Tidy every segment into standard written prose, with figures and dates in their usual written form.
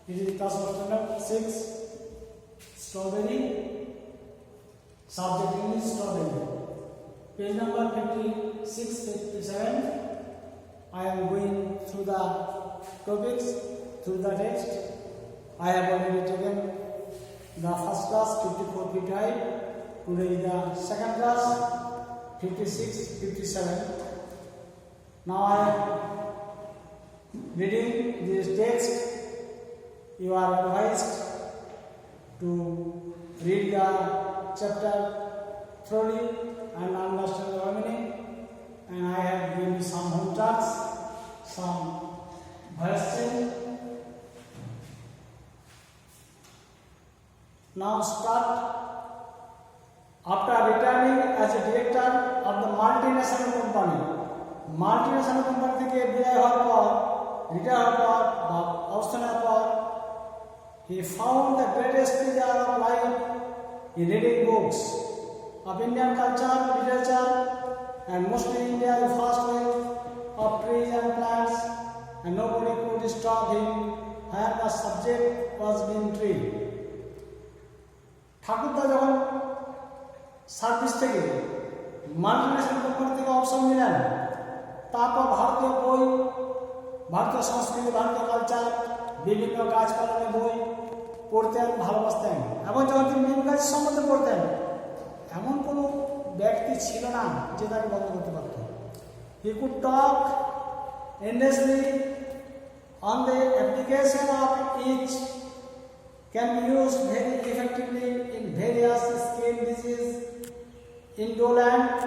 It is class of standard 6. Strawberry. Subject English strawberry. Page number 56, 57. I am going through the topics, through the text. I have already taken the first class 54, 55. Today the second class 56, 57. Now I am reading this text. You are advised to read the chapter thoroughly and understand the meaning. And I have given you some home tasks, some verses. Now start. After returning as a director of the multinational company, multinational company থেকে বিদায় হওয়ার পর, retire হওয়ার পর বা অবস্থানের পর, he found the greatest pleasure of life in reading books of Indian culture, literature, and mostly India the first wave of trees and plants, and nobody could stop him where the subject was being treated. ঠাকুরদা যখন service থেকে multinational company থেকে অবসর নিলেন, তারপর ভারতীয় বই, ভারতীয় সংস্কৃতি, ভারতীয় কালচার, বিভিন্ন গাছপালার বই পড়তেন, ভালোবাসতেন এবং যখন তিনি নিম গাছ সম্বন্ধে পড়তেন, এমন কোনো ব্যক্তি ছিল না যে তাকে বন্ধ করতে পারত। He could talk endlessly on the application of each can be used very effectively in various skin disease, indolent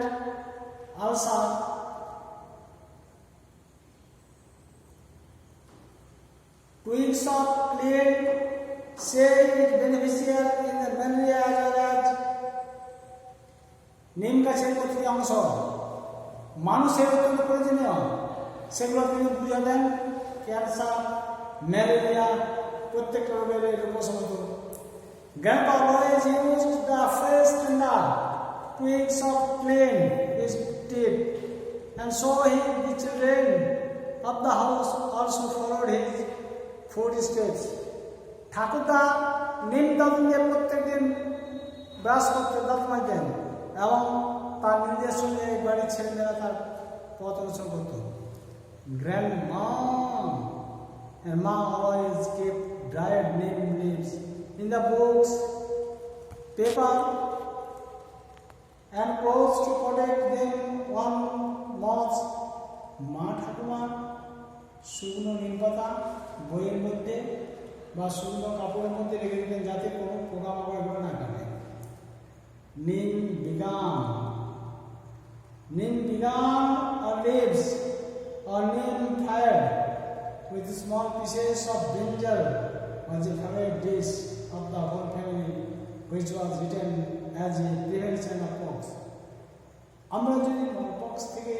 ulcer, twigs of clean say is beneficial in the malaria as well as নিম গাছের প্রতিটি অংশ মানুষের অত্যন্ত প্রয়োজনীয়, সেগুলো তিনি বুঝাতেন cancer, malaria, প্রত্যেকটা রোগের উপশম। Grandpa always used the fresh tender twigs of plain his teeth, and so the children of the house also followed his footsteps. ঠাকুরদা নিম দাঁত দিয়ে প্রত্যেকদিন ব্রাশ করতে দাঁত মাজতেন এবং তার নির্দেশ শুনে বাড়ির ছেলেমেয়েরা তার পথ অনুসরণ করত। Grandma and Ma always kept dried neem leaves in the books, paper, and clothes to protect them from moths. মা ঠাকুমা শুকনো নিম পাতা বইয়ের মধ্যে বা শুকনো কাপড়ের মধ্যে রেখে দিতেন যাতে কোনো পোকামাকড় এগুলো না কাটে। Neem began or leaves or neem fired with small pieces of brinjal was a favorite dish of the whole family, which was written as a prevention of pox. আমরা যদি পক্স থেকে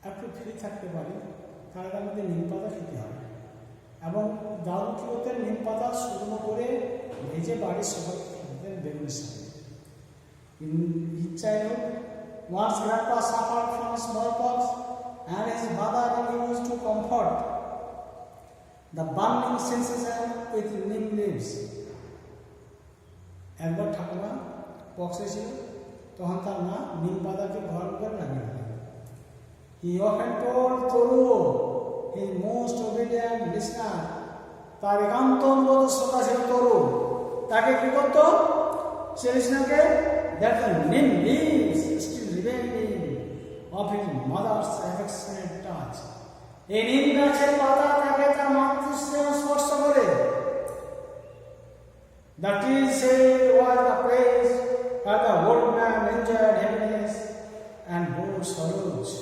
একটু ফ্রি থাকতে পারি তাহলে আমাদের নিম পাতা খেতে হবে এবং দাদু কি করতেন, নিম পাতা শুকনো করে ভেজে বাড়ির সবাই খেতেন বেগুনের সাথে। Once Grandpa suffered from smallpox and his mother used to comfort the burning sensation with neem leaves. একবার ঠাকুমা পক্সে ছিল, তখন তার মা নিম পাতাকে গরম করে লাগিয়ে দিলেন। He often told Toru, his most obedient listener, তার একান্ত অনুগত শ্রোতা ছিল তরু, তাকে কি করত, সে লিসনারকে that the neem leaves still remaining of his mother's affectionate touch. এই নিম গাছের পাতা তাকে তার মাতৃস্নেহ স্পর্শ করে। The tree said was the place where the old man enjoyed happiness and bore sorrows.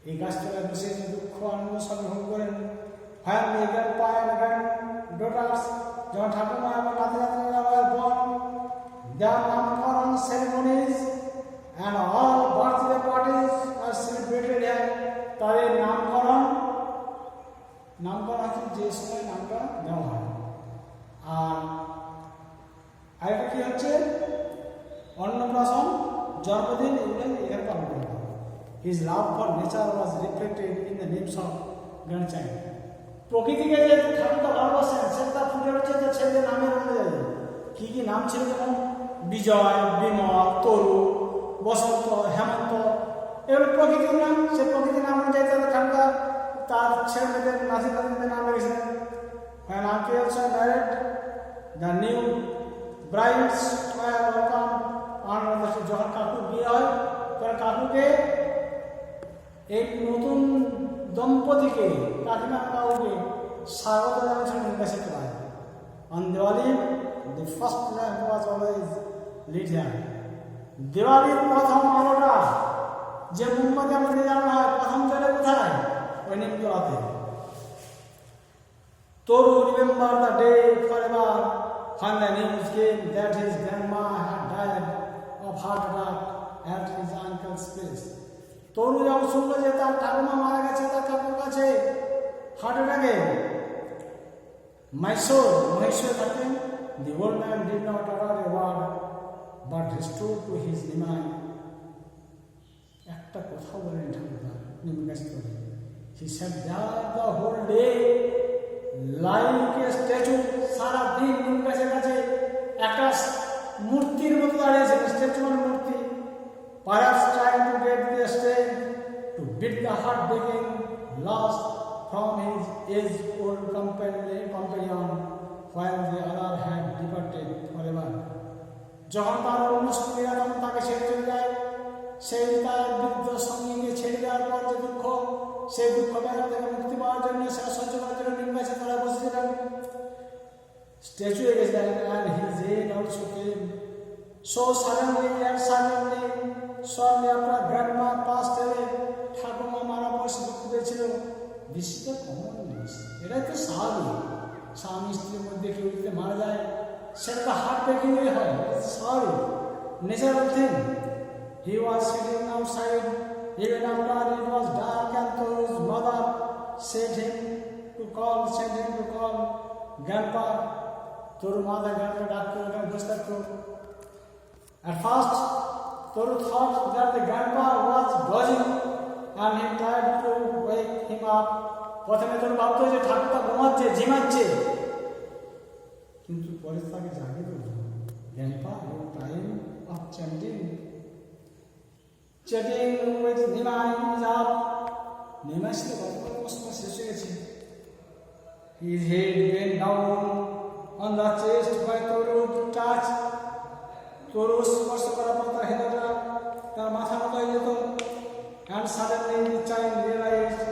এই গাছতলায় বসে দুঃখ আনন্দ সব ভোগ করেন। When the grandpa and granddaughters, যখন ঠাকুমা এবং নাতি নাতনিরা born, their নামকরণ ceremonies and all birthday parties are celebrated here. তাদের নামকরণ হচ্ছে যে সময় নামটা দেওয়া হয়। আর আরেকটা কি হচ্ছে অন্নপ্রাশন, জন্মদিন, এগুলো এখানে পালন করা হয়। His love for nature was reflected in the names of grandchild. প্রকৃতিকে যে ঠাকুরটা ভালোবাসেন সেটা ফুটে উঠছে যে ছেলেদের নামের অনুযায়ী। কি কি নাম ছিল? যেমন বিজয়, বিমল, তরু, বসন্ত, হেমন্ত, এগুলো প্রকৃতির নাম। সে প্রকৃতির নাম অনুযায়ী তাদের ঠাকুরটা তার ছেলেমেয়েদের নাতি নাতিদের নাম রেখেছিলেন। When uncles are married, the new brides were welcome under the tree. যখন কাকুর বিয়ে হয় তখন কাকুকে এই নতুন দম্পতিকে কাকিমা কাকুকে স্বাগত জানাচ্ছিল নির্বাচিত হয়। On Diwali, the first lamp was always lit here. দিওয়ালির প্রথম আলোটা যে মোমবাতি আমাদের জ্বালানো হয় প্রথম জ্বলে কোথায়? ওই নিমতলাতে। Toru remember the day forever when the news came that his grandma had died of heart attack at his uncle's place. তরু যখন শুনলো যে তার ঠাকুমা মারা গেছে তার কাকুর কাছে হার্ট অ্যাটাকে মহীশূরে থাকেন, the old man did not utter a word but restored to his nimai. একটা কথা বলেন ঠাকুরদা নিমগাছ করে। He said that the whole day like a statue, সারা দিন নিমগাছের কাছে একটা মূর্তির মতো দাঁড়িয়েছেন। স্ট্যাচু মানে মূর্তি। Perhaps trying to get the strength to beat the heart breaking lost from his age-old companion while the other had departed forever. যখন তার অনুষ্ঠিরা তখন তাকে ছেড়ে চলে যায়, সেই তার বৃদ্ধ সঙ্গীকে ছেড়ে দেওয়ার পর যে দুঃখ, সেই দুঃখ বেলা থেকে মুক্তি পাওয়ার জন্য সেটা সহ্য করার জন্য নিমগাছে তারা বসেছিলেন। স্ট্যাচু গেছিলেন and his aid also came so suddenly and suddenly shortly after grandma passed away. ঠাকুমা মারা পর সে দুঃখ পেয়েছিল। This is the common news. এটাই তো স্বাভাবিক। স্বামী স্ত্রীর মধ্যে কেউ যদি মারা যায় সেটা তো হার্ট ব্রেকিং হয়, স্বাভাবিক, natural thing. He was sitting outside even after it was dark and Toru's mother sent him to call grandpa. Toru mother grandpa ডাকতো, ওখানে বসে থাকতো। At first, Toru thought that the grandpa was dozing and he tried to wake him up. প্রথমে তোর ভাবতো যে ঠাকুরটা ঘুমাচ্ছে, ঝিমাচ্ছে, কিন্তু পরে তাকে জাগিয়ে দিল। Grandpa, your time of chatting with Nimai is up. Nimai সাথে গল্প করতে শেষ হয়ে গেছে। His head went down on the chest by Toru to touch. Toru স্পর্শ করার পর তার হৃদয়টা তার মাথা মতো হয়ে যেত। And suddenly the child realized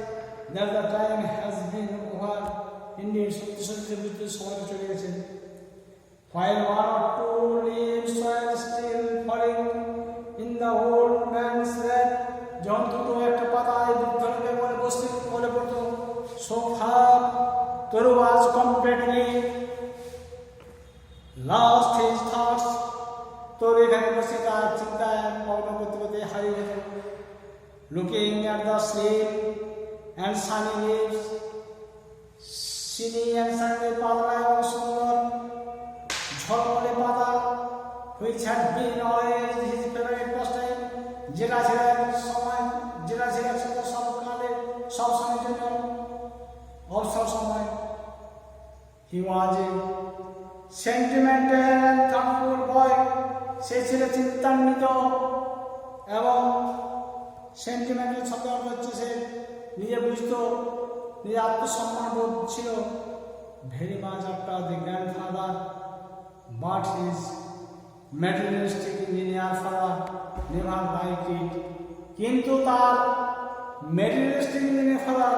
that the time has been over. Indeed, সত্যি সত্যি মৃত্যুর সময় চলে গেছে। While one or two leaves were still falling in the old man's lap, যখন দুটো একটা পাতা এই বৃদ্ধকে বলে পড়তো, so far Toru was completely lost his thoughts. Toru এখানে বসে তার চিন্তায় মগ্ন করতে করতে হারিয়ে যেত। Looking at the slim and sunny leaves, পাতা এবং সুন্দর ঝলমলে পাতা, which had been always his favorite pastime, যেটা ছিলেন সবকালে সব সময়ের জন্য অবসর সময়। He was a sentimental and thoughtful boy. সে ছিল চিন্তান্বিত এবং সেন্টিমেন্টাল শব্দ অর্থ হচ্ছে সে নিজে বুঝতো, নিজে আত্মসম্মান বোধ ছিল। Very much after the grandfather, but his materialistic engineer father never liked it. কিন্তু তার materialistic engineer father,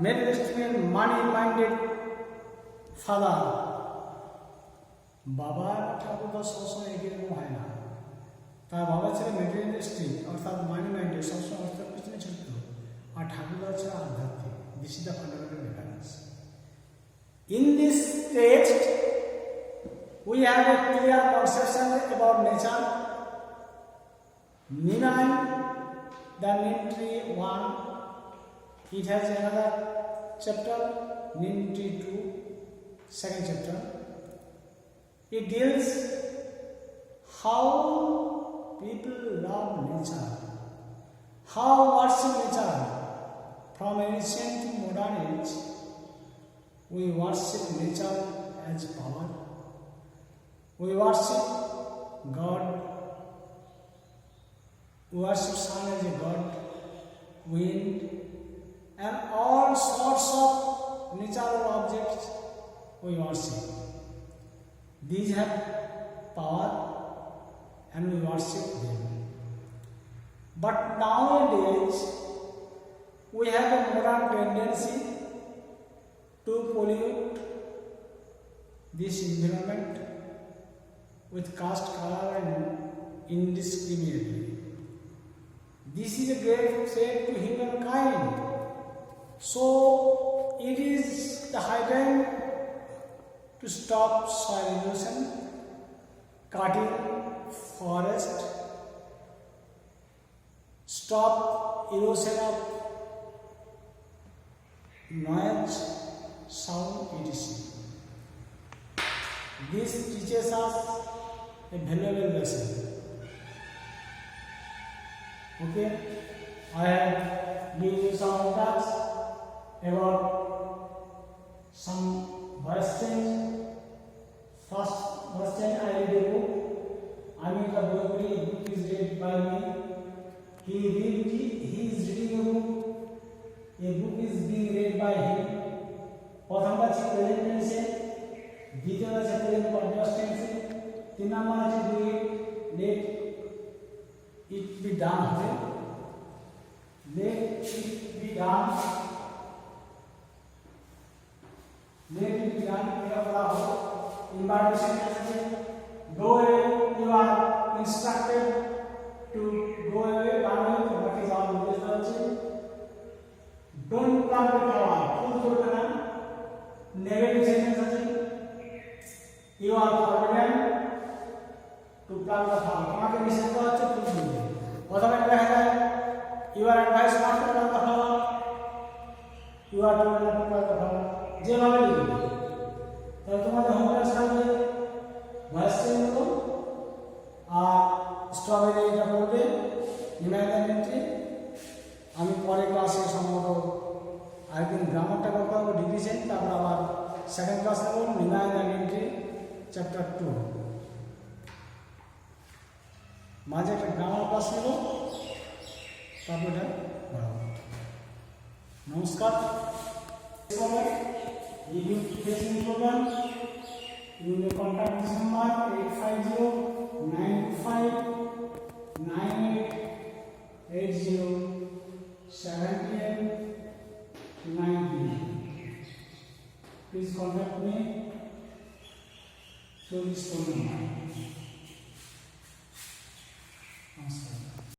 materialistic money minded father, বাবার ঠাকুরদা সবসময় এরকম হয় না। তার বাবা ছিল মেটেরিয়ালিস্টিক অর্থাৎ মানি মাইন্ডেড, সবসময় অর্থের পিছনে ছুটত, আর ঠাকুরদা ছিল আধ্যাত্মিক। This is the fundamental difference. In this text we have a clear conception about nature. Nimai, the neem tree 1, it has another chapter, neem tree 2, second chapter. It deals how people love nature, how worship nature from ancient to modern age, We worship nature as power. We worship God. We worship sun as a god, wind, and all sorts of natural objects we worship. These have power and we worship them. But nowadays we have a modern tendency to pollute this environment with caste, color and indiscriminately. This is a great threat to humankind. So it is the high time to stop soil erosion, cutting forest, stop erosion of noise, sound, etc. This teaches us a valuable lesson. Okay, I have given you some facts about some verse change. First verse change, I read a book. Amita Bhagwati, book is read by me. He is reading a book. A book is being read by him. প্রথমটা আছে present টেন্সে, দ্বিতীয়টা আছে present continuous টেন্সে, তিন number আছে do it, let it be done হবে, let it be done, let it be done এটা বলা হবে। ইনভার্টেড সেন্টেন্স আছে go away, you are instructed to go away, run away, what is our নির্দেশ দেওয়া আছে। ডোন্ট প্লান্ট দ্য ফ্লাওয়ার, ফুল করবে না। নেগেটিভ সেন্টেন্স আছে you are forbidden to plant the flower, তোমাকে নিষেধ করা হচ্ছে ফুল তুলতে। প্রথমে দেখা যায় you are advice not to plant the flower, you are told not to plant the flower, যেভাবে লিখবে। তাহলে তোমাদের হোমওয়ার্ক থাকবে ভয়েস চেঞ্জ হলো, আর স্ট্রবেরি এটা বলবে নিম্যাথমেটিক্স এন্ট্রি। আমি পরে ক্লাসে সম্ভবত আরেকদিন গ্রামারটা করতে হবে ডিভিশন, তারপর আবার সেকেন্ড ক্লাস নেব নিম্যাথমেটিক্স এন্ট্রি চ্যাপ্টার 2, মাঝে একটা গ্রামার ক্লাস নেব, তারপর এটা পড়াবো। নমস্কার। If you face any problem, you may contact this number 850-9598-0-7-9. Please contact me through this phone number.